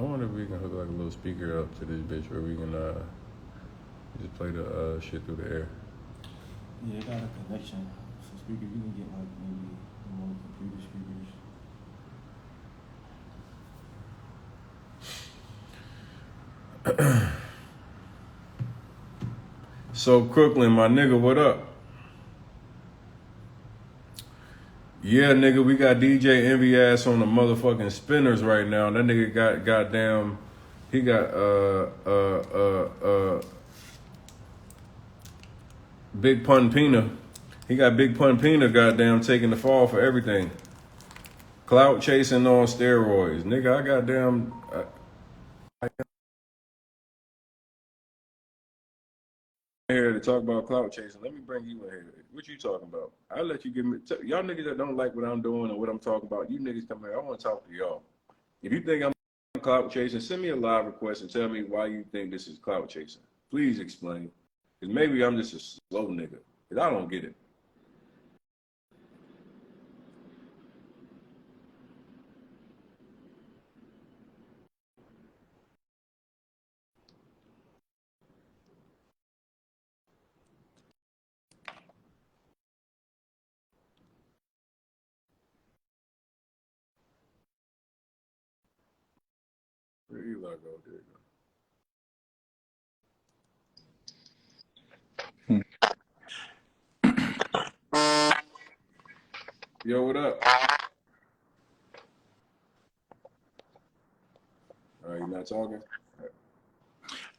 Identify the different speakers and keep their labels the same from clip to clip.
Speaker 1: wonder if we can hook like a little speaker up to this bitch where we can just play the shit through the air.
Speaker 2: Yeah, they got a connection. So speakers, you can get like maybe more computer speakers.
Speaker 1: So Crooklyn, my nigga, what up? Yeah, nigga, we got DJ Envy ass on the motherfucking spinners right now. That nigga got goddamn, he got Big Pun Pina. He got Big Pun Pina goddamn taking the fall for everything. Clout chasing on steroids. Nigga, I goddamn here to talk about clout chasing. Let me bring you in here. What you talking about? I'll let you give me y'all niggas that don't like what I'm doing or what I'm talking about. You niggas come here. I want to talk to y'all. If you think I'm clout chasing, send me a live request and tell me why you think this is clout chasing. Please explain. Because maybe I'm just a slow nigga. Because I don't get it. Where you like go? There you go. Yo, what up? You not talking?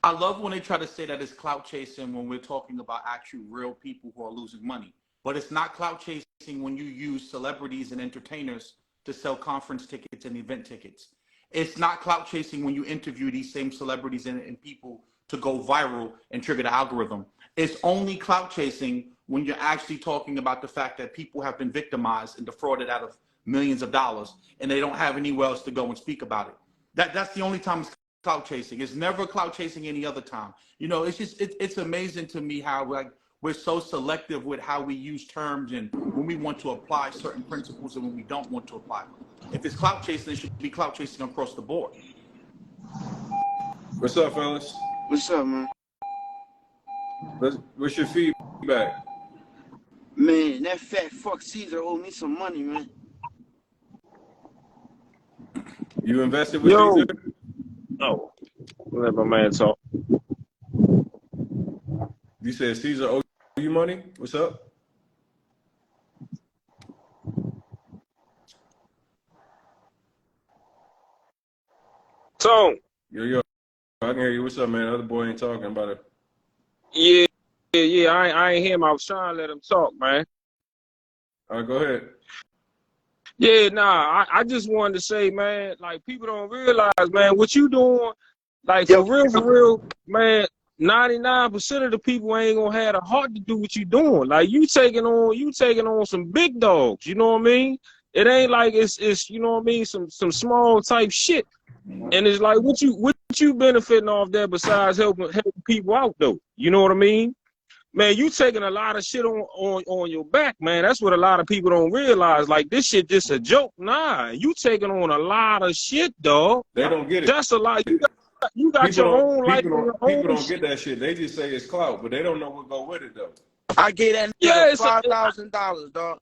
Speaker 3: I love when they try to say that it's clout chasing when we're talking about actual real people who are losing money. But it's not clout chasing when you use celebrities and entertainers to sell conference tickets and event tickets. It's not clout chasing when you interview these same celebrities and people to go viral and trigger the algorithm. It's only clout chasing when you're actually talking about the fact that people have been victimized and defrauded out of millions of dollars and they don't have anywhere else to go and speak about it. That's the only time it's clout chasing. It's never clout chasing any other time. You know, it's just it's amazing to me how like we're so selective with how we use terms and when we want to apply certain principles and when we don't want to apply them. If it's clout chasing, it should be clout chasing across the board.
Speaker 1: What's up, fellas?
Speaker 4: What's up, man?
Speaker 1: What's your feedback?
Speaker 4: Man, that fat fuck Caesar owe me some money, man.
Speaker 1: You invested with Caesar?
Speaker 5: No. Let my man talk.
Speaker 1: You said Caesar owe you money? What's up?
Speaker 5: Tone.
Speaker 1: Yo, I can hear you. What's up, man? The other boy ain't talking about it.
Speaker 5: Yeah. I ain't hear him. I was trying to let him talk, man.
Speaker 1: All right, go ahead.
Speaker 5: Yeah, nah, I just wanted to say, man, like, people don't realize, man, what you doing, like, for real, man, 99% of the people ain't gonna have the heart to do what you doing. Like, you taking on some big dogs, you know what I mean? It ain't like it's you know what I mean, some small type shit. And it's like, what you benefiting off that besides helping people out, though? You know what I mean? Man, you taking a lot of shit on your back, man. That's what a lot of people don't realize. Like, this shit just a joke. Nah, you taking on a lot of shit, dog.
Speaker 1: They don't get it.
Speaker 5: That's a lot. You got your own life.
Speaker 1: People don't get that shit. They just say it's clout, but they don't know what go with it, though.
Speaker 4: I gave that nigga $5,000, dog.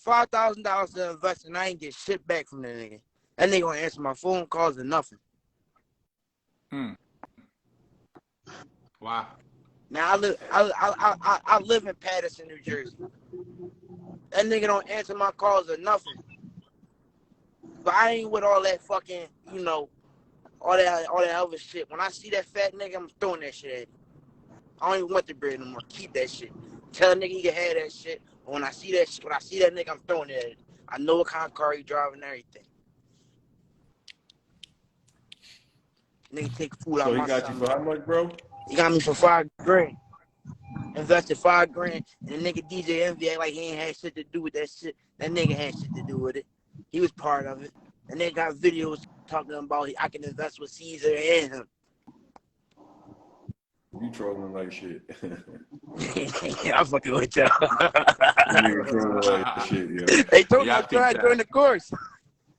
Speaker 4: $5,000 to invest, and I ain't get shit back from that nigga. That nigga gonna answer my phone calls or nothing.
Speaker 3: Wow.
Speaker 4: Now I live in Patterson, New Jersey. That nigga don't answer my calls or nothing. But I ain't with all that fucking, you know, all that other shit. When I see that fat nigga, I'm throwing that shit at him. I don't even want the bread no more. Keep that shit. Tell a nigga he can have that shit. But when I see that nigga, I'm throwing it at him. I know what kind of car he driving and everything. Nigga take food out my
Speaker 1: So he got you for how much, bro?
Speaker 4: He got me for $5 grand. Invested $5 grand, and the nigga DJ Envy act like he ain't had shit to do with that shit. That nigga had shit to do with it. He was part of it. And they got videos talking about I can invest with Caesar and him.
Speaker 1: You trolling like shit.
Speaker 4: I'm fucking with y'all.
Speaker 1: You trolling like shit, yo.
Speaker 4: They told me I tried during the course.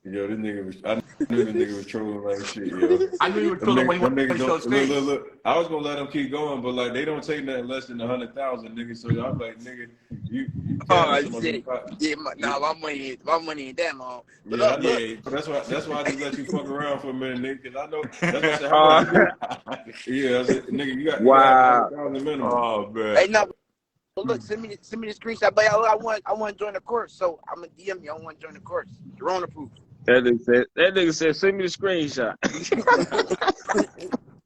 Speaker 1: Yo, this nigga was. I knew the nigga was trolling like shit, yo.
Speaker 3: I knew you were
Speaker 1: Them
Speaker 3: trolling when
Speaker 1: niggas,
Speaker 3: he
Speaker 1: them niggas
Speaker 3: showed his
Speaker 1: don't.
Speaker 3: face.
Speaker 1: Look. I was gonna let them keep going, but like they don't take nothing less than 100,000, nigga. So I'm like, nigga, you
Speaker 4: Oh
Speaker 1: capping
Speaker 4: shit. Yeah, my money ain't that long. But
Speaker 1: Yeah, I know.
Speaker 3: Yeah.
Speaker 1: That's why I just let you fuck around for a minute, nigga. Because I know that's what I said. How much you do? Yeah, I said, nigga, you got
Speaker 5: Wow.
Speaker 1: 100,000 minimum.
Speaker 3: Oh man.
Speaker 4: hey, no. But look, send me the screenshot. But I want to join the course, so I'm gonna DM you. I want to join the course. Drone approved.
Speaker 5: That nigga said, send me the screenshot.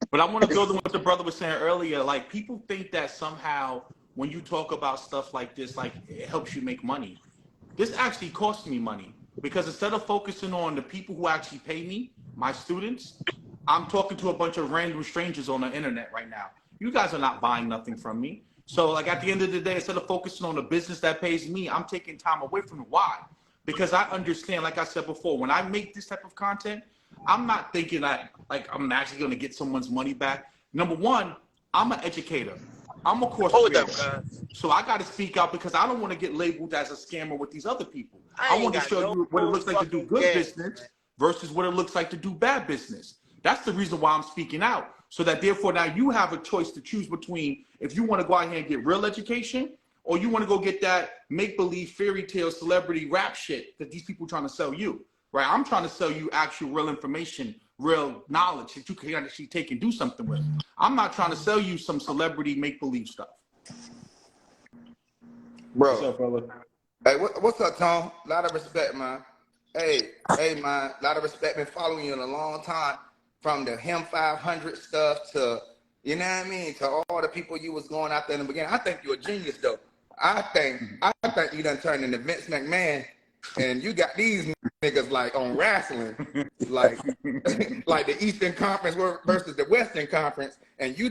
Speaker 3: But I want to build on what the brother was saying earlier. Like, people think that somehow when you talk about stuff like this, like, it helps you make money. This actually costs me money, because instead of focusing on the people who actually pay me, my students, I'm talking to a bunch of random strangers on the internet right now. You guys are not buying nothing from me. So, like, at the end of the day, instead of focusing on the business that pays me, I'm taking time away from it. Why? Because I understand, like I said before, when I make this type of content, I'm not thinking that, like, I'm actually going to get someone's money back. Number one, I'm an educator. I'm a course
Speaker 4: Hold
Speaker 3: creator.
Speaker 4: up, guys.
Speaker 3: So I got to speak out, because I don't want to get labeled as a scammer with these other people. I
Speaker 4: ain't
Speaker 3: want to
Speaker 4: got
Speaker 3: show
Speaker 4: no
Speaker 3: you what it looks like to do
Speaker 4: fucking
Speaker 3: good
Speaker 4: gas,
Speaker 3: business
Speaker 4: man.
Speaker 3: versus what it looks like to do bad business. That's the reason why I'm speaking out. So that therefore now you have a choice to choose between if you want to go out here and get real education, or you want to go get that make-believe fairy tale celebrity rap shit that these people are trying to sell you, right? I'm trying to sell you actual real information, real knowledge that you can actually take and do something with. I'm not trying to sell you some celebrity make-believe stuff.
Speaker 6: Bro.
Speaker 1: What's up, fella?
Speaker 6: Hey, what's up, Tom? A lot of respect, man. Hey, man, a lot of respect. Been following you in a long time, from the Him 500 stuff to, you know what I mean, to all the people you was going out there in the beginning. I think you're a genius, though. I think you done turned into Vince McMahon, and you got these niggas like on wrestling, like like the Eastern Conference versus the Western Conference, and you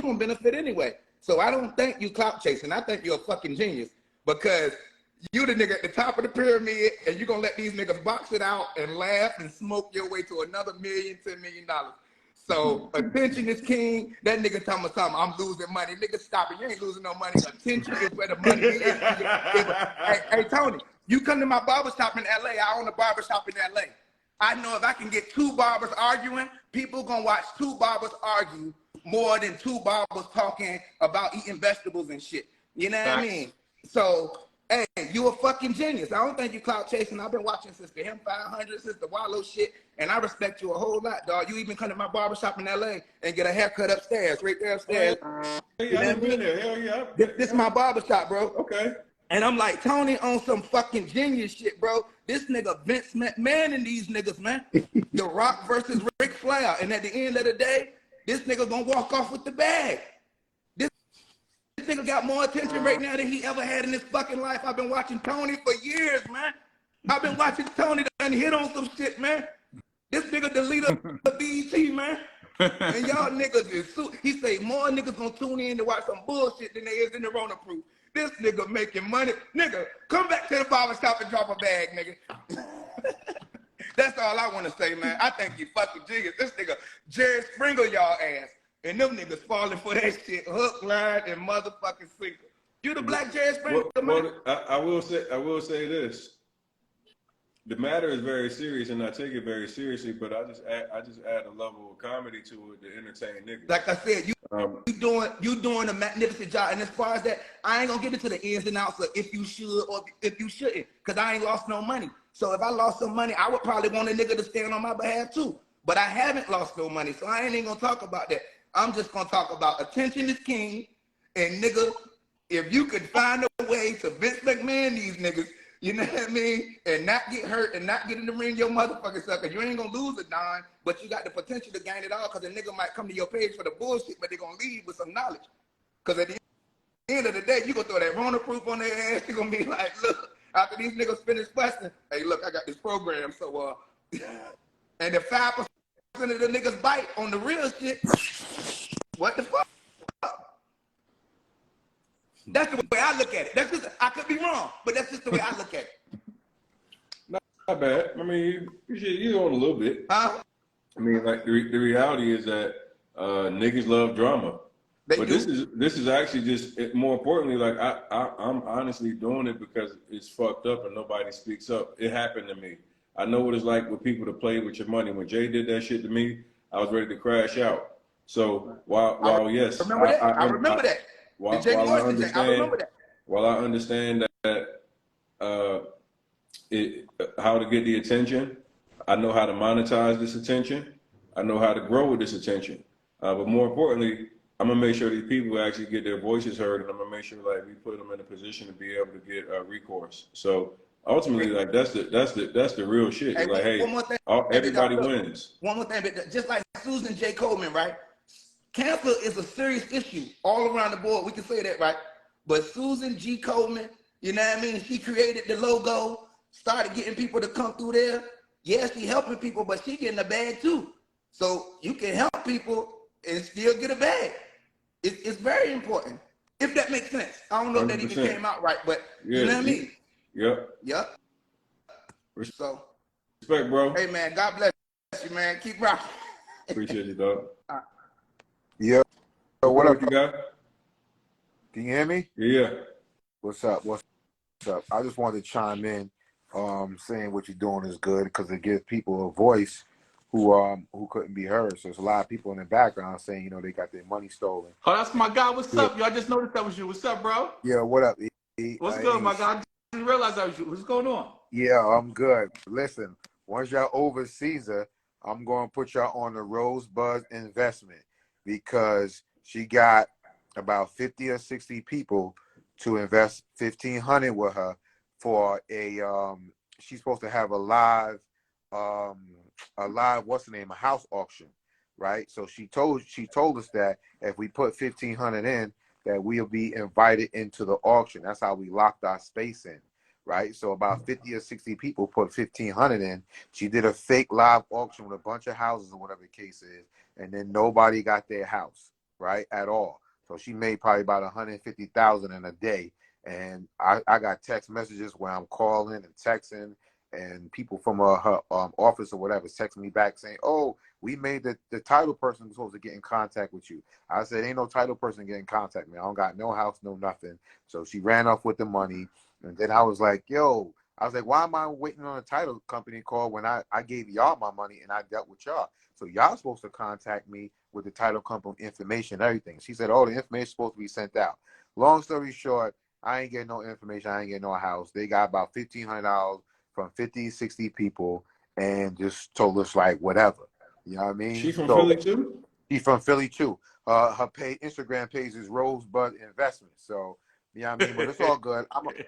Speaker 6: gonna benefit anyway. So I don't think you clout chasing. I think you're a fucking genius, because you the nigga at the top of the pyramid, and you gonna let these niggas box it out and laugh and smoke your way to another $1 million, $10 million. So attention is king. That nigga talking about something, I'm losing money. Nigga, stop it. You ain't losing no money. Attention is where the money is. Hey, Tony, you come to my barbershop in LA. I own a barbershop in LA. I know if I can get two barbers arguing, people gonna watch two barbers argue more than two barbers talking about eating vegetables and shit. You know what I mean? So, hey, you a fucking genius. I don't think you clout chasing. I've been watching since the Him 500, since the Wallow shit, and I respect you a whole lot, dog. You even come to my barbershop in LA and get a haircut upstairs, right there upstairs.
Speaker 1: Hey, I done been there. Hell yeah.
Speaker 6: This is my barbershop, bro.
Speaker 1: Okay.
Speaker 6: And I'm like, Tony on some fucking genius shit, bro. This nigga Vince McMahon and these niggas, man. The Rock versus Ric Flair. And at the end of the day, this nigga gonna walk off with the bag. This nigga got more attention right now than he ever had in his fucking life. I've been watching Tony for years, man. I've been watching Tony done hit on some shit, man. This nigga the leader of BET, man. And y'all niggas is he say more niggas gonna tune in to watch some bullshit than they is in the Rona proof. This nigga making money. Nigga, come back to the barbershop and drop a bag, nigga. That's all I want to say, man. I think you fucking genius. This nigga, Jerry Springer, y'all ass. And them niggas falling for that shit. Hook, line, and motherfucking sinker. You the black Jerry Springer, man.
Speaker 1: I will say this. The matter is very serious, and I take it very seriously. But I just add a level of comedy to it to entertain niggas.
Speaker 6: Like I said, you doing a magnificent job. And as far as that, I ain't gonna get into the ins and outs of if you should or if you shouldn't, because I ain't lost no money. So if I lost some money, I would probably want a nigga to stand on my behalf too. But I haven't lost no money, so I ain't even gonna talk about that. I'm just gonna talk about attention is king, and nigga, if you could find a way to Vince McMahon these niggas, you know what I mean, and not get hurt and not get in the ring your motherfucking sucker, you ain't gonna lose a dime, but you got the potential to gain it all, because a nigga might come to your page for the bullshit, but they gonna leave with some knowledge. Because at the end of the day, you gonna throw that Rona proof on their ass, you gonna be like, look, after these niggas finish fussing, hey, look, I got this program, so, and if 5% of the niggas bite on the real shit, what the fuck? That's the way I look at it. That's just, I could be wrong, but that's just the way I look at it.
Speaker 1: Not bad. I mean, you on a little bit.
Speaker 6: Huh?
Speaker 1: I mean, like the reality is that niggas love drama. But this is actually just more importantly, like I'm honestly doing it because it's fucked up and nobody speaks up. It happened to me. I know what it's like with people to play with your money. When Jay did that shit to me, I was ready to crash out. So while yes,
Speaker 6: remember that. I remember that. The Jay Morrison thing. I remember that.
Speaker 1: While I understand that uh, how to get the attention, I know how to monetize this attention. I know how to grow with this attention. But more importantly, I'm gonna make sure these people actually get their voices heard, and I'm gonna make sure like we put them in a position to be able to get recourse. So ultimately, like that's the real shit.
Speaker 6: Hey,
Speaker 1: It's like, hey,
Speaker 6: one more thing.
Speaker 1: everybody wins.
Speaker 6: One more thing, but just like Susan J. Coleman, right? Cancer is a serious issue all around the board. We can say that, right? But Susan G. Coleman, you know what I mean? She created the logo, started getting people to come through there. Yeah, she helping people, but she getting a bag too. So you can help people and still get a bag. It's very important, if that makes sense. I don't know 100%. If that even came out right, but yeah, you know what I mean?
Speaker 1: Yep.
Speaker 6: So,
Speaker 1: respect, bro.
Speaker 6: Hey, man, God bless you, man. Keep rocking.
Speaker 1: Appreciate you, dog.
Speaker 7: Yeah. What up,
Speaker 1: you got?
Speaker 7: Can you hear me?
Speaker 1: Yeah.
Speaker 7: What's up? What's up? I just wanted to chime in, saying what you're doing is good because it gives people a voice who couldn't be heard. So there's a lot of people in the background saying, they got their money stolen.
Speaker 3: Oh, that's my guy. What's up, yo? I just noticed that was you. What's up, bro?
Speaker 7: Yeah, what up?
Speaker 3: What's good, my guy? I didn't realize that was you. What's going on?
Speaker 7: Yeah, I'm good. Listen, once y'all over Caesar, I'm going to put y'all on the Rosebud investment because she got about 50 or 60 people to invest $1,500 with her for she's supposed to have a live a house auction, right? So she told us that if we put $1,500 in, that we'll be invited into the auction. That's how we locked our space in, right? So about 50 or 60 people put $1,500 in. She did a fake live auction with a bunch of houses or whatever the case is, and then nobody got their house, right, at all. So she made probably about $150,000 in a day. And I got text messages where I'm calling and texting, and people from her office or whatever texting me back saying, "Oh, we made the title person supposed to get in contact with you." I said, "Ain't no title person getting in contact with me. I don't got no house, no nothing." So she ran off with the money, and then I was like, why am I waiting on a title company call when I gave y'all my money and I dealt with y'all? So y'all supposed to contact me with the title company information and everything. She said, "Oh, the information is supposed to be sent out." Long story short, I ain't getting no information. I ain't getting no house. They got about $1,500 from 50, 60 people and just told us like whatever. You know what I mean?
Speaker 1: She from Philly too?
Speaker 7: She's from Philly too. Her Instagram page is Rosebud Investments. So you know what I mean? But it's all good. I'm gonna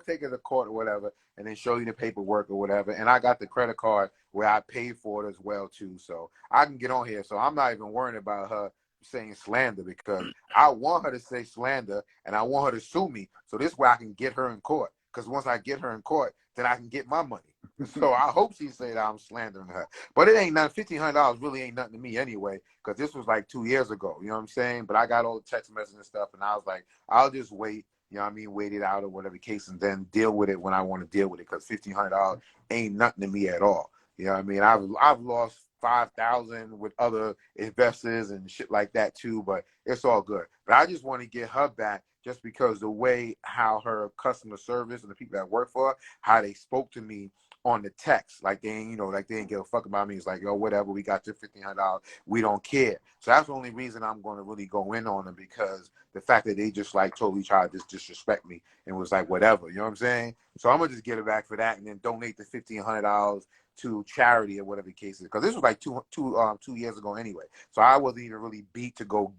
Speaker 7: take her to court or whatever and then show you the paperwork or whatever. And I got the credit card where I paid for it as well too. So I can get on here. So I'm not even worrying about her saying slander because I want her to say slander and I want her to sue me. So this way I can get her in court. Because once I get her in court, then I can get my money. So I hope she say that I'm slandering her. But it ain't nothing. $1,500 really ain't nothing to me anyway, because this was like 2 years ago. You know what I'm saying? But I got all the text messages and stuff, and I was like, I'll just wait. You know what I mean? Wait it out or whatever the case, and then deal with it when I want to deal with it. Because $1,500 ain't nothing to me at all. You know what I mean? I've lost 5,000 with other investors and shit like that too, but it's all good. But I just want to get her back just because the way how her customer service and the people that work for her, how they spoke to me on the text, like they ain't, like they didn't give a fuck about me. It's like, yo, whatever, we got your $1,500, we don't care. So that's the only reason I'm going to really go in on them, because the fact that they just like totally tried to disrespect me and was like, whatever, you know what I'm saying? So I'm gonna just get it back for that and then donate the $1,500 to charity or whatever the case is, because this was like two years ago anyway. So I wasn't even really beat to go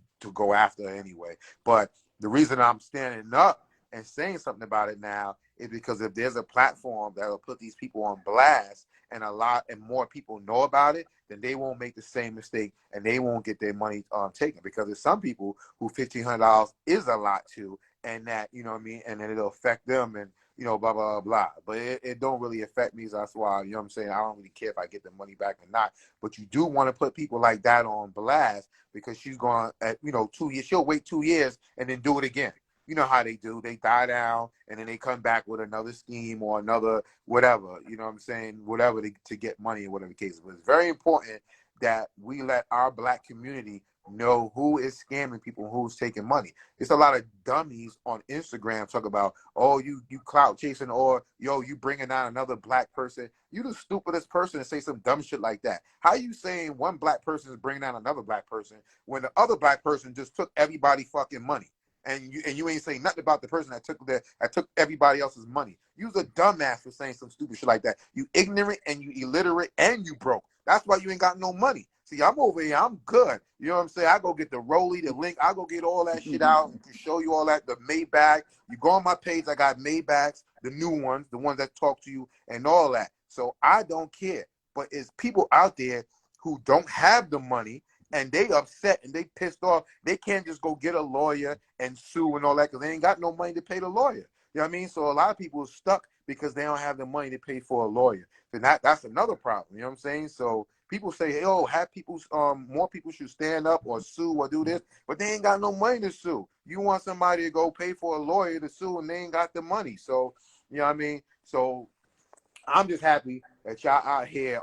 Speaker 7: after her anyway. But the reason I'm standing up and saying something about it now is because if there's a platform that'll put these people on blast and more people know about it, then they won't make the same mistake and they won't get their money taken. Because there's some people who $1,500 is a lot to, and that, you know what I mean, and then it'll affect them and blah, blah, blah. But it don't really affect me. So that's why, you know what I'm saying, I don't really care if I get the money back or not. But you do want to put people like that on blast, because she's going at, 2 years. She'll wait 2 years and then do it again. You know how they do. They die down and then they come back with another scheme or another whatever, you know what I'm saying, whatever to get money or whatever the case is. But it's very important that we let our Black community know who is scamming people and who's taking money. It's a lot of dummies on Instagram talk about, oh, you clout chasing, or yo, you bringing out another black person. You the stupidest person to say some dumb shit like that. How you saying one black person is bringing out another black person when the other black person just took everybody fucking money? And you ain't saying nothing about the person that took everybody else's money. You's a dumbass for saying some stupid shit like that. You ignorant and you illiterate and you broke. That's why you ain't got no money. See, I'm over here. I'm good. You know what I'm saying? I go get the Rolly, the link. I go get all that shit out and show you all that. The Maybach. You go on my page. I got Maybachs, the new ones, the ones that talk to you and all that. So I don't care. But it's people out there who don't have the money and they upset and they pissed off. They can't just go get a lawyer and sue and all that because they ain't got no money to pay the lawyer. You know what I mean? So a lot of people are stuck because they don't have the money to pay for a lawyer. And that's another problem. You know what I'm saying? So people say, hey, oh, have people, more people should stand up or sue or do this, but they ain't got no money to sue. You want somebody to go pay for a lawyer to sue and they ain't got the money. So, you know what I mean? So I'm just happy that y'all out here,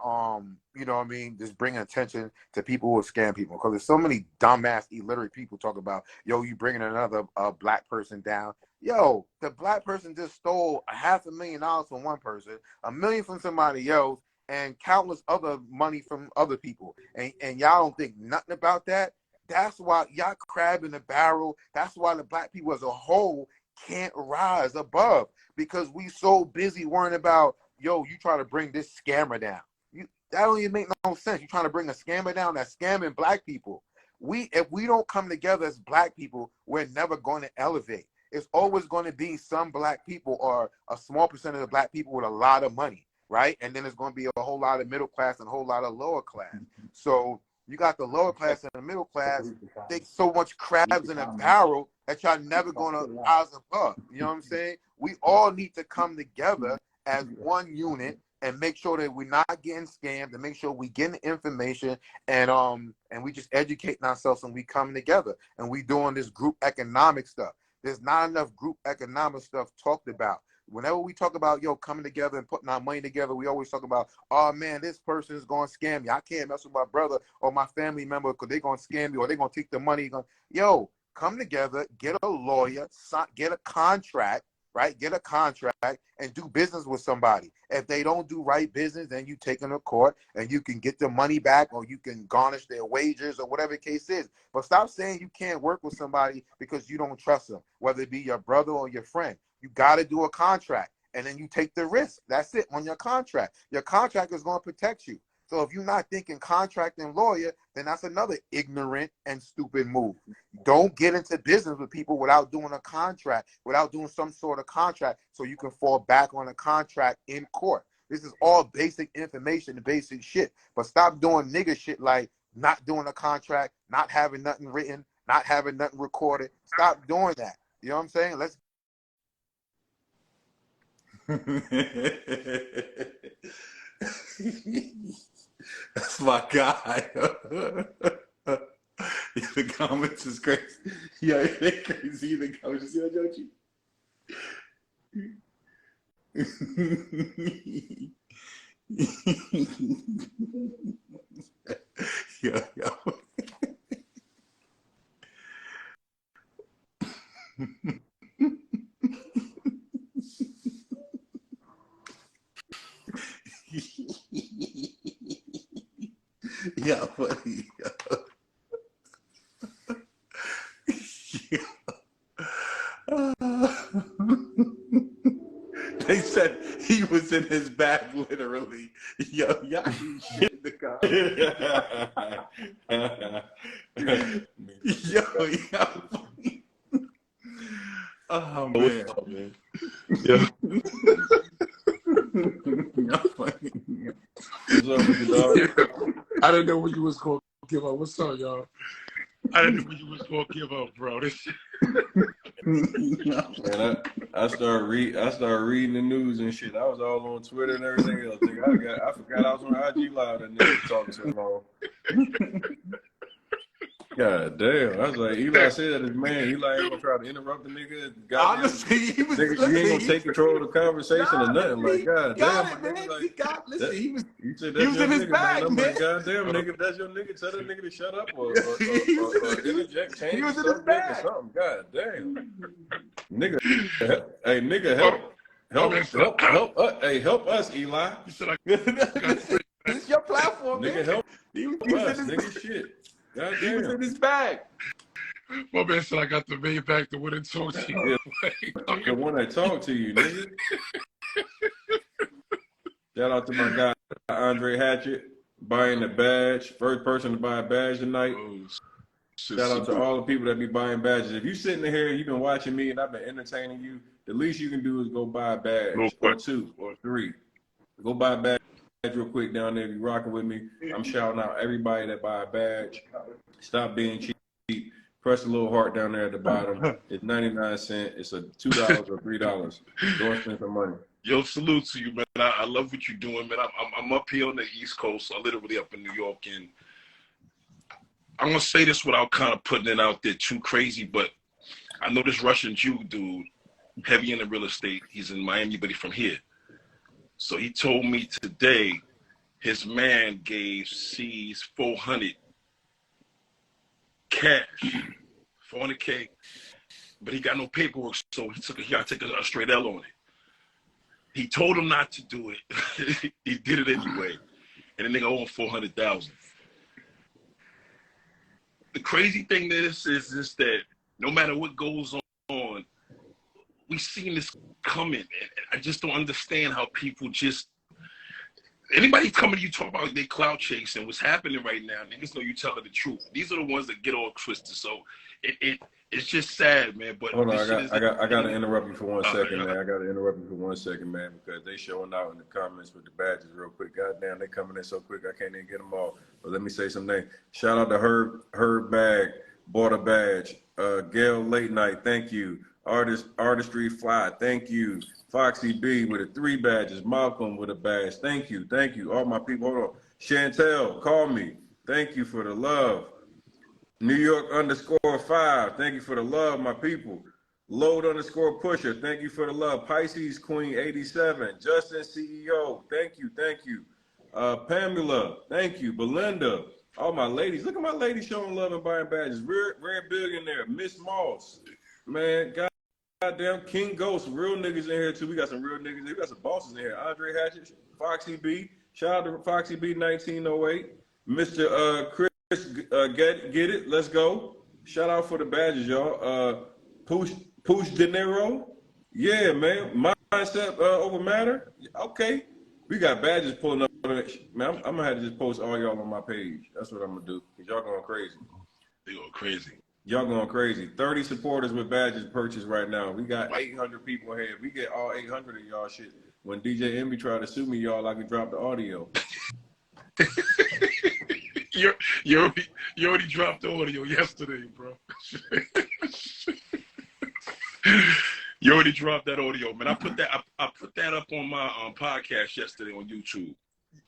Speaker 7: you know what I mean, just bringing attention to people who scam people. Because there's so many dumbass, illiterate people talk about, yo, you bringing another black person down. Yo, the black person just stole $500,000 from one person, $1 million from somebody else, and countless other money from other people. And y'all don't think nothing about that. That's why y'all crab in the barrel. That's why the black people as a whole can't rise above, because we so busy worrying about, yo, you try to bring this scammer down. That don't even make no sense. You're trying to bring a scammer down that's scamming black people. If we don't come together as black people, we're never going to elevate. It's always going to be some black people or a small percentage of black people with a lot of money, right? And then there's going to be a whole lot of middle class and a whole lot of lower class. So you got the lower class and the middle class. They so much crabs in a barrel that y'all never going to rise above. You know what I'm saying? We all need to come together as one unit and make sure that we're not getting scammed, and make sure we getting the information, and we just educating ourselves, and we coming together and we doing this group economic stuff. There's not enough group economic stuff talked about. Whenever we talk about, yo, coming together and putting our money together, we always talk about, oh man, this person is going to scam me. I can't mess with my brother or my family member because they're going to scam me or they're going to take the money. Yo, come together, get a lawyer, get a contract, right? Get a contract and do business with somebody. If they don't do right business, then you take them to court and you can get the money back, or you can garnish their wages or whatever the case is. But stop saying you can't work with somebody because you don't trust them, whether it be your brother or your friend. You got to do a contract, and then you take the risk. That's it on your contract. Your contract is going to protect you. So if you're not thinking contract and lawyer, then that's another ignorant and stupid move. Don't get into business with people without doing a contract, without doing some sort of contract, so you can fall back on a contract in court. This is all basic information, basic shit. But stop doing nigga shit like not doing a contract, not having nothing written, not having nothing recorded. Stop doing that. You know what I'm saying? Let's
Speaker 3: That's my guy. The comments is crazy. Yeah, they crazy. The comments. Yeah, don't you? Yeah, yeah. Yeah, funny. They said he was in his bag, literally. Yo, y'all ain't shit in the comments. Yo. Oh, man.
Speaker 1: What's up, man?
Speaker 3: Yeah. Funny.
Speaker 1: What's up with you, dog?
Speaker 8: I didn't know what you was going to give up. What's up, y'all? I didn't know what you was going to give up, bro. This shit.
Speaker 1: Man, I started reading the news and shit. I was all on Twitter and everything else. I forgot I was on IG Live and nigga talking so long. God damn. I was like, Eli said that his man, Eli ain't gonna try to interrupt the nigga. Goddamn,
Speaker 3: Honestly, he was
Speaker 1: nigga, you
Speaker 3: listen,
Speaker 1: ain't gonna take control of the conversation or nothing. Like, God damn, my nigga, like,
Speaker 3: He got listen,
Speaker 1: that,
Speaker 3: he was
Speaker 1: you said
Speaker 3: he
Speaker 1: that's
Speaker 3: was
Speaker 1: your
Speaker 3: in his
Speaker 1: nigga, man.
Speaker 3: bag,
Speaker 1: I'm
Speaker 3: man.
Speaker 1: like, God damn, nigga, if that's your nigga, tell that nigga to shut up or interject,
Speaker 3: He
Speaker 1: change
Speaker 3: was
Speaker 1: the
Speaker 3: in his
Speaker 1: subject or
Speaker 3: bag.
Speaker 1: something. God damn. Nigga, hey, nigga, help us, Eli.
Speaker 8: You said I got to say,
Speaker 3: This is your platform,
Speaker 1: Nigga,
Speaker 3: man.
Speaker 1: help
Speaker 3: He was
Speaker 1: us,
Speaker 3: in his
Speaker 1: nigga, shit. God
Speaker 3: he was
Speaker 1: damn.
Speaker 3: in his bag.
Speaker 8: my man said I got the main back to win and talk to you.
Speaker 1: Yeah. The one that talked to you, nigga. Shout out to my guy, Andre Hatchett, buying the badge. First person to buy a badge tonight. Shout out to all the people that be buying badges. If you sitting here and you've been watching me and I've been entertaining you, the least you can do is go buy a badge or 2 or 3. Go buy a badge real quick down there if you rocking with me. I'm shouting out everybody that buy a badge. Stop being cheap. Press the little heart down there at the bottom. It's 99 cents. It's a $2 or $3. Go and spend some money.
Speaker 8: Yo, salute to you, man. I love what you're doing, man. I'm up here on the East Coast. I'm literally up in New York, and I'm gonna say this without kind of putting it out there too crazy, but I know this Russian Jew dude, heavy in the real estate. He's in Miami, but he's from here. So he told me today his man gave C's 400 cash, 400K, but he got no paperwork, so he got to take a straight L on it. He told him not to do it. He did it anyway, and the nigga owe him 400,000. The crazy thing is that no matter what goes on, we seen this coming. And I just don't understand how people just, anybody coming to you talk about they clout chasing, what's happening right now, niggas know you telling the truth. These are the ones that get all twisted. So it's just sad, man. But
Speaker 1: hold on, I got to interrupt you for 1 second, man. I got to interrupt you for 1 second, man, because they showing out in the comments with the badges real quick. Goddamn, they coming in so quick, I can't even get them all. But let me say some names. Shout out to Herb Bag, bought a badge. Gail Late Night, thank you. Artistry Fly, thank you. Foxy B with a 3 badges. Malcolm with a badge, thank you. All my people, hold on. Chantel, call me. Thank you for the love. New York _5, thank you for the love, my people. Load _pusher, thank you for the love. Pisces Queen 87, Justin CEO, thank you. Pamela, thank you. Belinda, all my ladies. Look at my ladies showing love and buying badges. Rare Billionaire, Miss Moss, man, goddamn King Ghost, real niggas in here too. We got some real niggas. We got some bosses in here. Andre Hatchett, Foxy B, shout out to Foxy B 1908, Mr. Chris. Get it, let's go. Shout out for the badges, y'all. Push De Niro, yeah, man. Mindset over matter, okay. We got badges pulling up. Man, I'm gonna have to just post all y'all on my page. That's what I'm gonna do, because y'all going crazy.
Speaker 8: They going crazy.
Speaker 1: Y'all going crazy. 30 supporters with badges purchased right now. We got 800 people here. If we get all 800 of y'all shit, when DJ Envy try to sue me, y'all, I can drop the audio.
Speaker 8: You already dropped the audio yesterday, bro. You already dropped that audio, man. I put that up on my podcast yesterday on YouTube.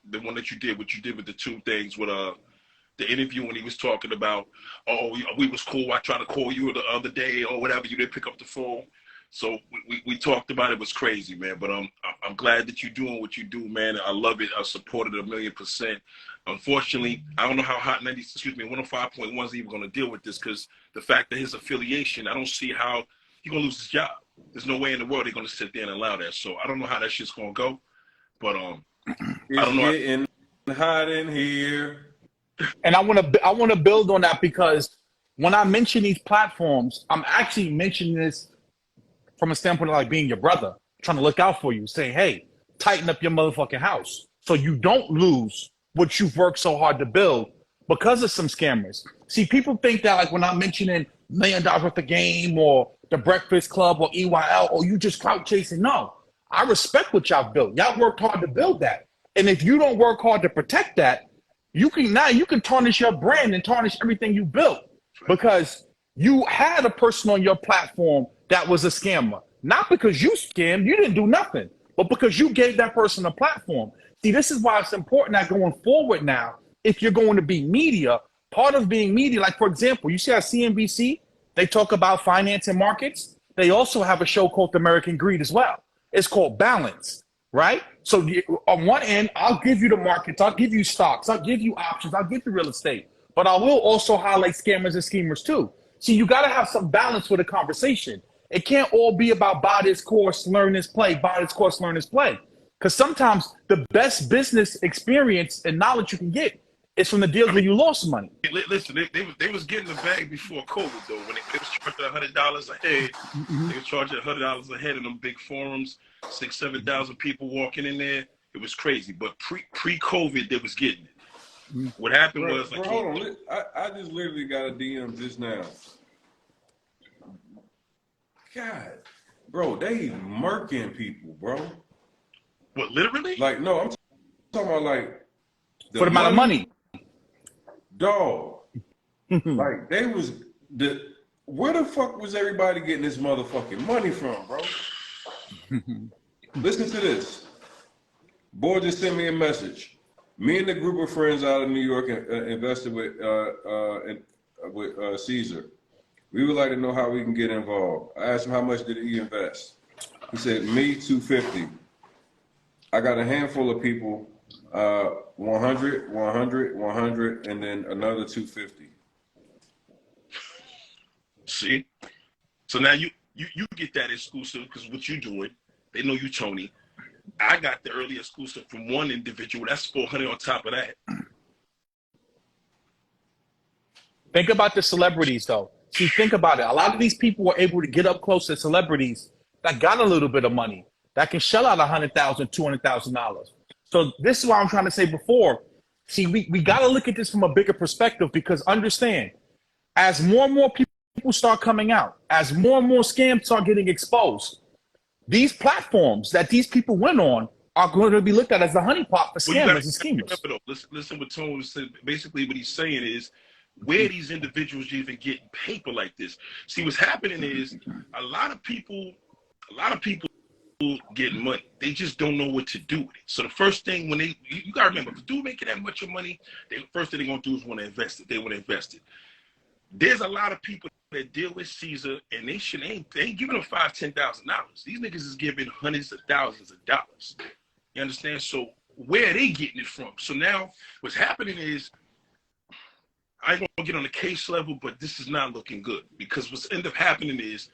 Speaker 8: The one that you did, what you did with the 2 things with the interview when he was talking about, oh, we was cool. I tried to call you the other day or whatever. You didn't pick up the phone. So we talked about it. It was crazy, man. But I'm glad that you're doing what you do, man. I love it. I support it 1,000,000%. Unfortunately, I don't know how Hot 105.1 is even going to deal with this, because the fact that his affiliation, I don't see how he's going to lose his job. There's no way in the world they're going to sit there and allow that. So I don't know how that shit's going to go. But I don't know.
Speaker 1: It's getting hot in here.
Speaker 3: And I want to build on that, because when I mention these platforms, I'm actually mentioning this from a standpoint of like being your brother, trying to look out for you, saying, hey, tighten up your motherfucking house so you don't lose what you've worked so hard to build because of some scammers. See, people think that like when I'm mentioning $1 million worth of game or the Breakfast Club or EYL, or you just clout chasing. No, I respect what y'all built. Y'all worked hard to build that. And if you don't work hard to protect that, you can tarnish your brand and tarnish everything you built, because you had a person on your platform that was a scammer. Not because you scammed, you didn't do nothing, but because you gave that person a platform. See, this is why it's important that going forward now, if you're going to be media, part of being media, like for example, you see how CNBC, they talk about finance and markets. They also have a show called American Greed as well. It's called Balance, right? So on one end, I'll give you the markets, I'll give you stocks, I'll give you options, I'll give you real estate, but I will also highlight scammers and schemers too. See, you got to have some balance with the conversation. It can't all be about buy this course, learn this, play, buy this course, learn this, play. Because sometimes the best business experience and knowledge you can get is from the deals where you lost money.
Speaker 8: Listen, they was getting the bag before COVID though. When they was charging $100 a head, they was charging $100 a head in them big forums, 6,000-7,000 people walking in there. It was crazy. But pre-COVID, they was getting it. What happened was like,
Speaker 1: hold on, I just literally got a DM just now. God, bro, they murking people, bro.
Speaker 8: What, literally?
Speaker 1: Like, no, I'm talking about like
Speaker 3: For the amount of money.
Speaker 1: Dog. Like, they was where the fuck was everybody getting this motherfucking money from, bro? Listen to this. Boy just sent me a message. Me and the group of friends out of New York invested with Caesar. We would like to know how we can get involved. I asked him how much did he invest. He said, me, $250. I got a handful of people, 100, 100, 100, and then another 250.
Speaker 8: See? So now you get that exclusive because what you doing, they know you, Tony. I got the early exclusive from one individual. That's 400 on top of that.
Speaker 3: Think about the celebrities, though. See, think about it. A lot of these people were able to get up close to celebrities that got a little bit of money, that can shell out $100,000, $200,000. So this is what I'm trying to say before. See, we got to look at this from a bigger perspective because understand, as more and more people start coming out, as more and more scams start getting exposed, these platforms that these people went on are going to be looked at as the honeypot for scammers and schemers.
Speaker 8: Remember though, listen what Tony said. Basically what he's saying is, where these individuals even getting paper like this? See, what's happening is a lot of people getting money. They just don't know what to do with it. So the first thing when you gotta remember, if a dude making that much of money, the first thing they're gonna do is want to invest it. They want to invest it. There's a lot of people that deal with Caesar and they ain't giving them $5,000-$10,000. These niggas is giving hundreds of thousands of dollars. You understand? So where are they getting it from? So now what's happening is, I ain't gonna get on the case level, but this is not looking good because what's end up happening is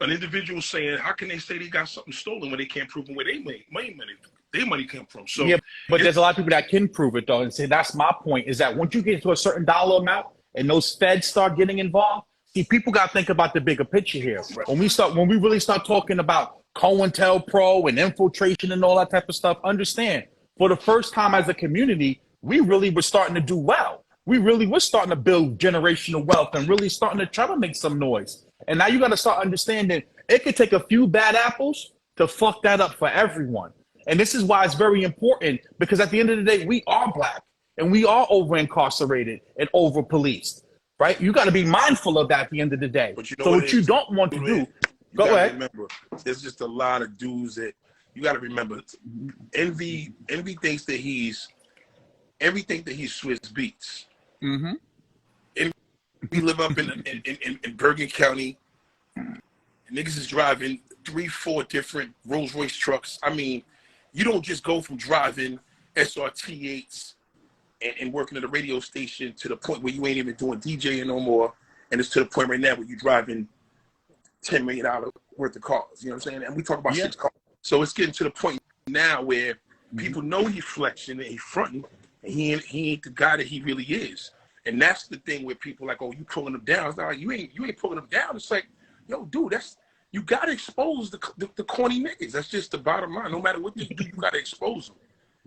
Speaker 8: an individual saying, how can they say they got something stolen when they can't prove where their money come from? So
Speaker 3: yeah, but there's a lot of people that can prove it though, and say that's my point is that once you get to a certain dollar amount and those feds start getting involved, see, people got to think about the bigger picture here. When we really start talking about COINTELPRO and infiltration and all that type of stuff, understand for the first time as a community, we really were starting to do well. We really were starting to build generational wealth and really starting to try to make some noise. And now you got to start understanding it could take a few bad apples to fuck that up for everyone. And this is why it's very important because at the end of the day, we are Black and we are over incarcerated and over policed, right? You got to be mindful of that at the end of the day.
Speaker 9: But you know
Speaker 3: so what you don't want to do, go ahead.
Speaker 9: Remember, there's just a lot of dudes that you got to remember. Envy thinks that he's Swiss Beats.
Speaker 3: Mm-hmm.
Speaker 9: We live up in Bergen County. Niggas is driving 3-4 different Rolls Royce trucks. I mean, you don't just go from driving SRT8s and working at a radio station to the point where you ain't even doing DJing no more. And it's to the point right now where you're driving $10 million worth of cars. You know what I'm saying? And we talk about shit cars. So it's getting to the point now where people know he's flexing and he's fronting, and he ain't the guy that he really is. And that's the thing where people like, oh, you pulling them down. It's not like you ain't pulling them down. It's like, yo, dude, you gotta expose the corny niggas. That's just the bottom line. No matter what you do, you gotta expose them.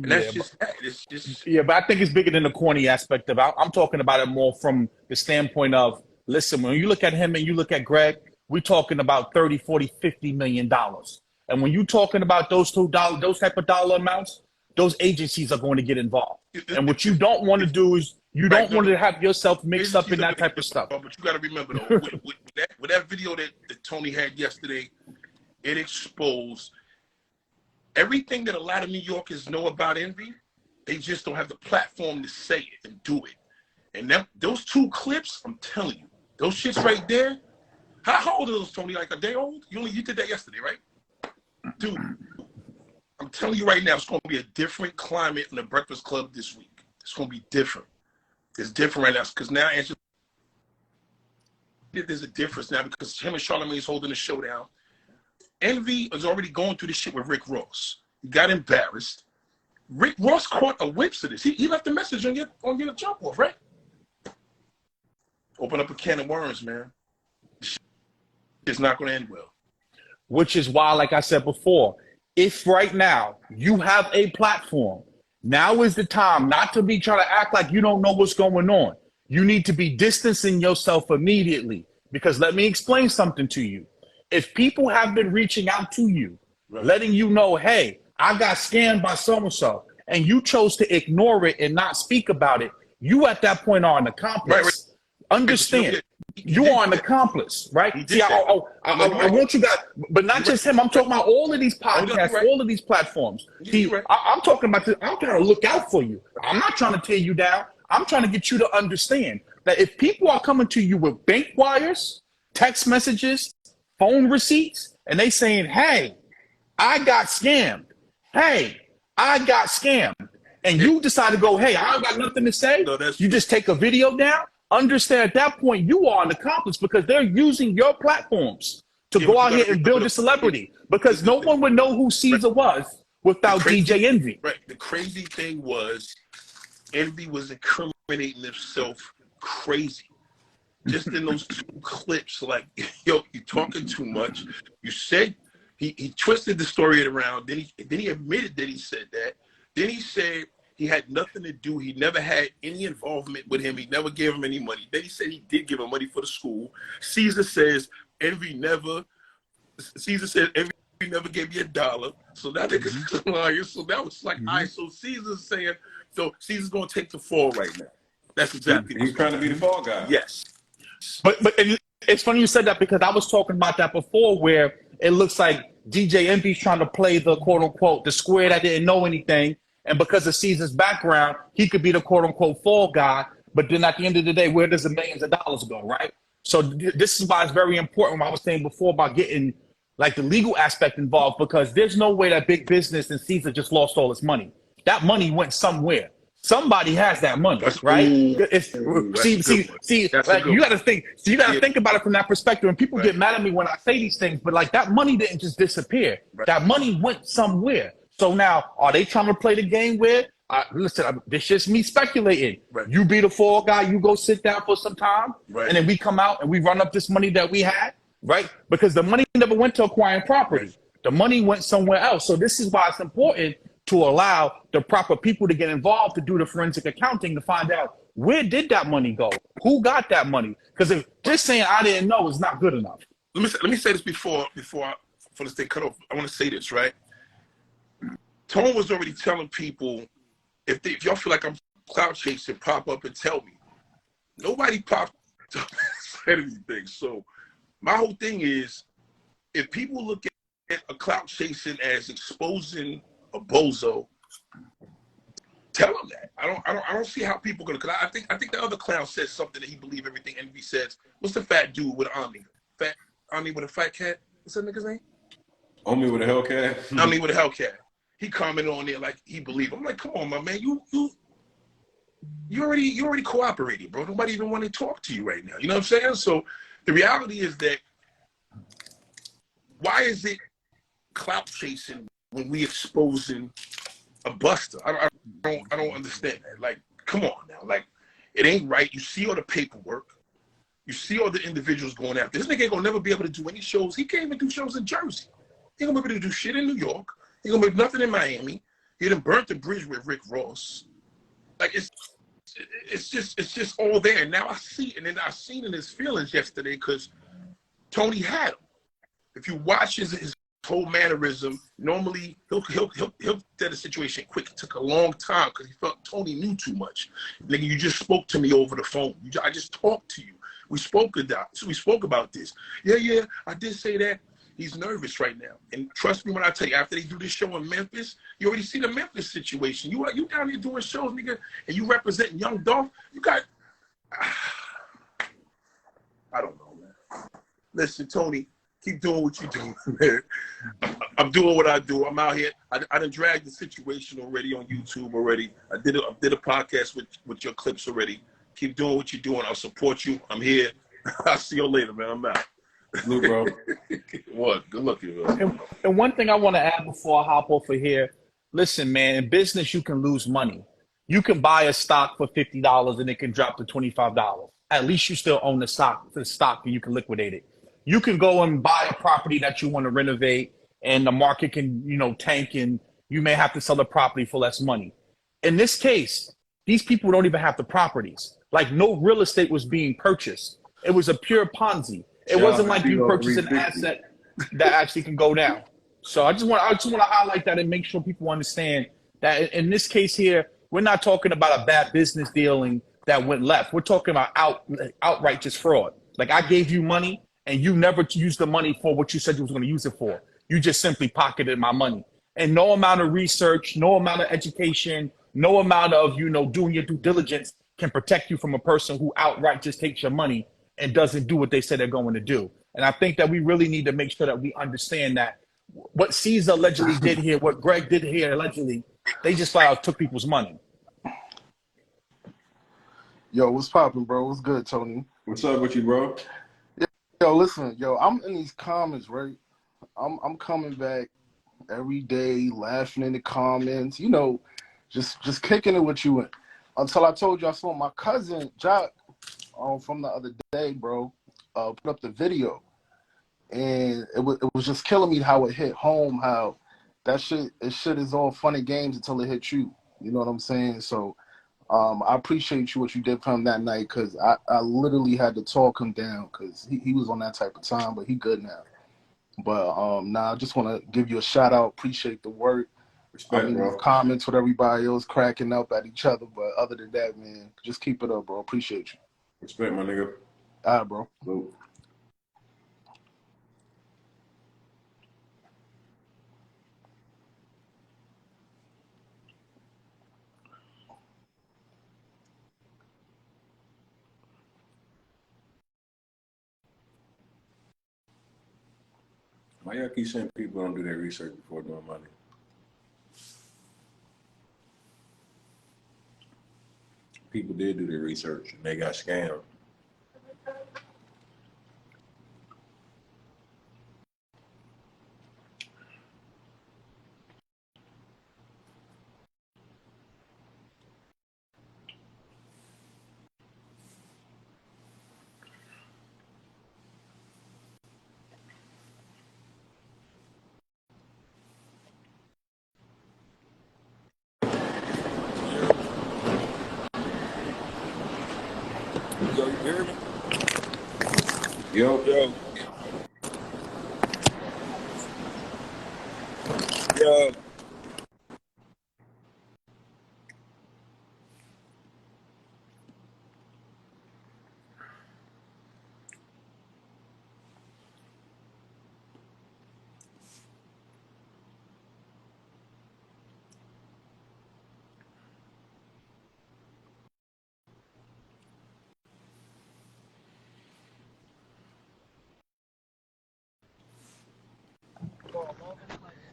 Speaker 9: And that's just that. It's just
Speaker 3: but I think it's bigger than the corny aspect of it. I'm talking about it more from the standpoint of, listen, when you look at him and you look at Greg, we're talking about 30, 40, $50 million. And when you're talking about those type of dollar amounts, those agencies are going to get involved. And what you don't want to do is you don't want to have yourself mixed up in that type of stuff.
Speaker 9: But you got to remember, though, with that video that Tony had yesterday, it exposed everything that a lot of New Yorkers know about envy. They just don't have the platform to say it and do it. And those 2 clips, I'm telling you, those shits right there. How old are those, Tony? Like a day old? You did that yesterday, right? Dude, I'm telling you right now, it's going to be a different climate in the Breakfast Club this week. It's going to be different. It's different right now because now there's a difference now because him and Charlamagne's holding the showdown. Envy is already going through this shit with Rick Ross. He got embarrassed. Rick Ross caught a whiff of this. He left a message on your jump off, right? Open up a can of worms, man. It's not going to end well.
Speaker 3: Which is why, like I said before, if right now you have a platform, now is the time not to be trying to act like you don't know what's going on. You need to be distancing yourself immediately because let me explain something to you. If people have been reaching out to you, letting you know, hey, I got scammed by so-and-so, and you chose to ignore it and not speak about it, you at that point are an accomplice.
Speaker 9: Right.
Speaker 3: Understand, you are an accomplice, right? See, I want you guys, but not just him. I'm talking about all of these podcasts, all of these platforms. See, I'm talking about this. I'm trying to look out for you. I'm not trying to tear you down. I'm trying to get you to understand that if people are coming to you with bank wires, text messages, phone receipts, and they saying, hey, I got scammed. Hey, I got scammed. And you decide to go, hey, I don't got nothing to say.
Speaker 9: No,
Speaker 3: you just take a video down. Understand at that point, you are an accomplice because they're using your platforms to go out here and build a celebrity because no one would know who Caesar was without DJ Envy.
Speaker 9: Right. The crazy thing was Envy was incriminating himself crazy. Just in those 2 clips, like, yo, you're talking too much. You said he twisted the story around. Then he admitted that he said that. Then he said he had nothing to do. He never had any involvement with him. He never gave him any money. Then he said he did give him money for the school. Caesar says Envy never gave me $1. So that nigga's a liar. So that was like, all right, so Caesar's saying, so Caesar's going to take the fall right now. That's exactly
Speaker 1: He's trying to be the fall guy.
Speaker 9: Yes.
Speaker 3: But it's funny you said that because I was talking about that before where it looks like DJ Envy's trying to play the quote unquote, the square that didn't know anything. And because of Caesar's background, he could be the quote unquote fall guy. But then at the end of the day, where does the millions of dollars go, right? So this is why it's very important what I was saying before about getting like the legal aspect involved because there's no way that big business and Caesar just lost all his money. That money went somewhere. Somebody has that money, right? Like you got to think. So you got to think about it from that perspective. And people get mad at me when I say these things, but like that money didn't just disappear. That money went somewhere. So now, are they trying to play the game where? Listen, this just me speculating. You be the fall guy. You go sit down for some time, and then we come out and we run up this money that we had, right? Because the money never went to acquiring property. The money went somewhere else. So this is why it's important to allow the proper people to get involved to do the forensic accounting to find out where did that money go? Who got that money? Because if just saying I didn't know is not good enough.
Speaker 9: Let me say this before this thing cut off. I want to say this, right? Tone was already telling people, if y'all feel like I'm clout chasing, pop up and tell me. Nobody popped up and said anything. So my whole thing is, if people look at a clout chasing as exposing a bozo, tell them that. I don't see how people are gonna. Cause I think the other clown said something that he believed everything Envy says. What's the fat dude with Omni? Fat Omni with a fat cat. What's that nigga's name?
Speaker 1: Omni with a Hellcat.
Speaker 9: Omni with a Hellcat. He commented on there like he believed. I'm like, come on, my man, you already cooperated, bro. Nobody even want to talk to you right now. You know what I'm saying? So the reality is that why is it clout chasing when we exposing a buster? I don't understand that. Like, come on now. Like, it ain't right. You see all the paperwork. You see all the individuals going after. This nigga ain't gonna never be able to do any shows. He can't even do shows in Jersey. He ain't gonna be able to do shit in New York. He gonna make nothing in Miami. He done burnt the bridge with Rick Ross. Like it's just all there. And now I see, and then I seen in his feelings yesterday because Tony had him. If you watch his whole mannerism, normally he'll get a situation quick. It took a long time because he felt Tony knew too much. Nigga, you just spoke to me over the phone. I just talked to you. We spoke about this. Yeah, I did say that. He's nervous right now. And trust me when I tell you, after they do this show in Memphis, you already see the Memphis situation. You down here doing shows, nigga, and you representing Young Dolph. You got I don't know, man. Listen, Tony, keep doing what you do, man. I'm doing what I do. I'm out here. I done dragged the situation already on YouTube already. I did a podcast with your clips already. Keep doing what you're doing. I'll support you. I'm here. I'll see you later, man. I'm out.
Speaker 1: Look, bro.
Speaker 9: What? Good luck, you, man.
Speaker 3: And one thing I want to add before I hop over here, listen, man, in business, you can lose money. You can buy a stock for $50 and it can drop to $25. At least you still own the stock and you can liquidate it. You can go and buy a property that you want to renovate and the market can, tank and you may have to sell the property for less money. In this case, these people don't even have the properties. Like no real estate was being purchased. It was a pure Ponzi. It wasn't like you purchased an asset that actually can go down. So I just want to highlight that and make sure people understand that in this case here, we're not talking about a bad business dealing that went left. We're talking about outright just fraud. Like I gave you money and you never used the money for what you said you was going to use it for. You just simply pocketed my money. And no amount of research, no amount of education, no amount of, doing your due diligence can protect you from a person who outright just takes your money and doesn't do what they said they're going to do. And I think that we really need to make sure that we understand that what Caesar allegedly did here, what Greg did here allegedly, they just flat out took people's money.
Speaker 10: Yo, what's poppin', bro? What's good, Tony?
Speaker 1: What's up with you, bro?
Speaker 10: Yo, listen, I'm in these comments, right? I'm coming back every day, laughing in the comments, just kicking it with you. Until I told you I saw my cousin Jack from the other day, bro, put up the video, and it was just killing me how it hit home, how that shit is all fun and games until it hits you. You know what I'm saying? So I appreciate you what you did for him that night, because I literally had to talk him down because he was on that type of time, but he good now. But I just want to give you a shout out. Appreciate the work.
Speaker 1: Respect, bro.
Speaker 10: Comments with everybody else cracking up at each other, but other than that, man, just keep it up, bro. Appreciate you.
Speaker 1: Respect, my nigga.
Speaker 10: All right, bro.
Speaker 1: Salute. Why y'all keep saying people don't do their research before doing money? People did do their research and they got scammed.
Speaker 11: Yo, you hear me?
Speaker 1: Yo.
Speaker 11: Yo.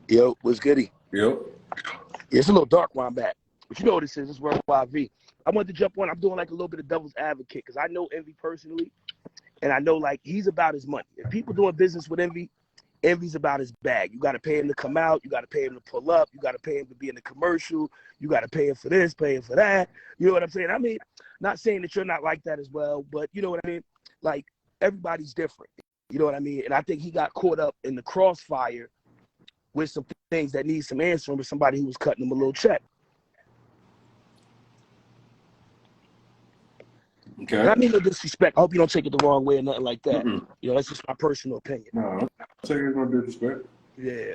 Speaker 9: Yo, what's goody?
Speaker 1: Yo.
Speaker 9: Yeah, it's a little dark while I'm back. But you know what this is. It's Worldwide V. I wanted to jump on. I'm doing like a little bit of devil's advocate because I know Envy personally. And I know like he's about his money. If people doing business with Envy, Envy's about his bag. You got to pay him to come out. You got to pay him to pull up. You got to pay him to be in the commercial. You got to pay him for this, pay him for that. You know what I'm saying? I mean, not saying that you're not like that as well, but you know what I mean? Like everybody's different. You know what I mean? And I think he got caught up in the crossfire with some things that need some answering with somebody who was cutting him a little check.
Speaker 1: Okay.
Speaker 9: And I mean no disrespect. I hope you don't take it the wrong way or nothing like that.
Speaker 1: Mm-mm.
Speaker 9: You know, that's just my personal opinion.
Speaker 1: No, I'm taking it no disrespect.
Speaker 9: Yeah.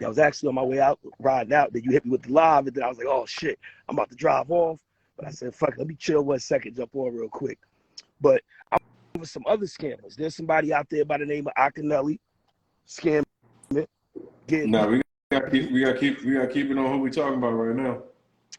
Speaker 9: I was actually on my way out, riding out, then you hit me with the live, and then I was like, oh shit, I'm about to drive off. But I said, fuck, let me chill 1 second, jump on real quick. But I'm with some other scammers. There's somebody out there by the name of Akinelli scamming.
Speaker 1: No, we gotta keep it on who we talking about right now.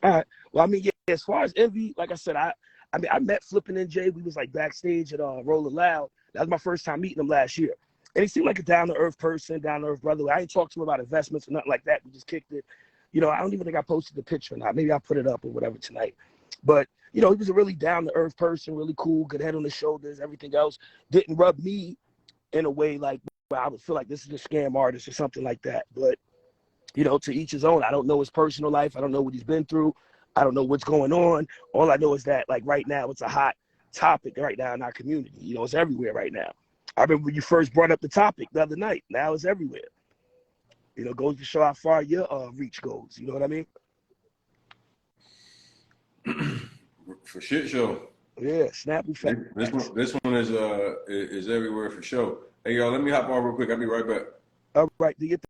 Speaker 12: All right. Well, I mean, yeah, as far as envy, like I said, I mean, I met Flippin' NJ. We was like backstage at Rolling Loud. That was my first time meeting him last year. And he seemed like a down-to-earth person, down-to-earth brother. I ain't talked to him about investments or nothing like that. We just kicked it. You know, I don't even think I posted the picture or not. Maybe I'll put it up or whatever tonight. But, you know, he was a really down-to-earth person, really cool, good head on his shoulders, everything else. Didn't rub me in a way like where I would feel like this is a scam artist or something like that. But, you know, to each his own. I don't know his personal life. I don't know what he's been through. I don't know what's going on. All I know is that, like, right now, it's a hot topic right now in our community. You know, it's everywhere right now. I remember when you first brought up the topic the other night. Now it's everywhere. You know, goes to show how far your reach goes. You know what I mean?
Speaker 1: For shit show.
Speaker 12: Yeah, Snapple facts.
Speaker 1: This one is everywhere for sure. Hey y'all, let me hop on real quick. I'll be right back.
Speaker 12: All right, do your